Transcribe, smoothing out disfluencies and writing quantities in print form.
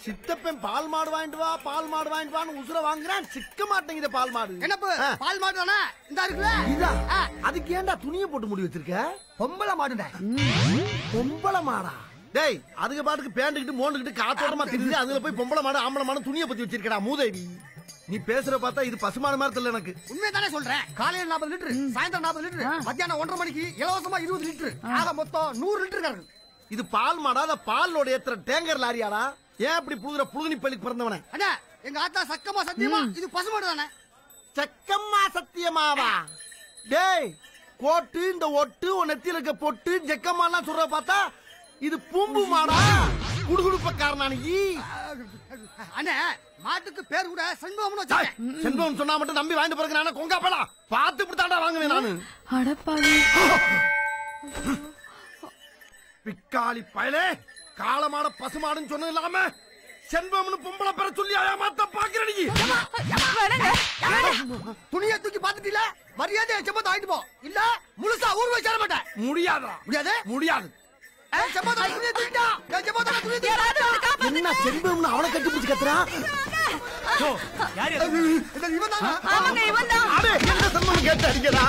சித்தப்பன் பால் மாடு வாங்கிட்டு வா பால் மாடு வாங்கிட்டு வான்னு உசுர வாங்குறான், சிக்க மாட்டேங்குது பால் மாடு. என்னப்பு பால் மாடு தானே இந்த இருக்குல்ல இதா அதுக்கு ஏன்டா துணியை போட்டு முடி வச்சிருக்க? பொம்பளை மாடுடா. பொம்பளை மாடா? டேய் அதுக்கு பாட்டுக்கு பேண்டுக்கிட்டு மோண்டுக்கிட்டு காத்தோட்டமா திரிஞ்சு அதுல போய் பொம்பளை மாடு ஆம்பளை மாடு துணியை பத்தி வச்சிருக்கடா மூதேவி. நீ பேசுற பார்த்தா இது பசுமாடு மாதிரி தெரியல எனக்கு. உண்மையை தானே சொல்றேன். காலையில 40 லிட்டர், சாயந்தரம் 40 லிட்டர், மத்தியானம் 1:30 மணிக்கு இலவசமா 20 லிட்டர், ஆக மொத்தம் 100 லிட்டர் கறக்கு. இது பால் மாடா? அத பாலோட ஏத்துற டேங்கர் லாரியாடா? ஏன் அப்படி புழுதுற புழுகுனி பள்ளிக்கு பிறந்தவனே? அண்ணா எங்க ஆத்தா சக்கமா சத்தியமா இது பசுமாடு தானே. சக்கம்மா சத்தியமாவா? டேய் கோட்டு இந்த ஒட்டு உன் நெத்தியில இருக்க பொட்டு ஜக்கம்மாலாம் சொல்ற பார்த்தா இது பூம்பு மாடா? குடுகுடுப்பக்காரனா நீ? அண்ணா மாட்டுக்கு பேர் கூட செண்பகம்னு வச்சிருக்கேன். செண்பகம் சொன்னா மட்டும் நம்பி வாங்கிட்டு பிறகு நானே கொங்கா போலாம் பார்த்து இப்படி தாண்டா வாங்குவேன் நானு. அடப்பாவி பிக்காளி பயலே, காளமாட பசுமாடுன்னு சொன்னது இல்லாம செண்பகம்னு பொம்பளை பெற சொல்லி ஏமாத்த பாக்குற நீ. துணியை தூக்கி பாத்துட்டீல, மரியாதை செம்பத்தை வாங்கிட்டு போ, இல்ல முழுசா ஊர் வச்சு சேர மாட்டேன். முடியாதா? முடியாது முடியாது. என்ன செண்பகம்னு அவனை கட்டி பிடிச்சு கத்துறா? இவன் தான் என்ன செண்பகம் கேட்டு அடிக்கிறா?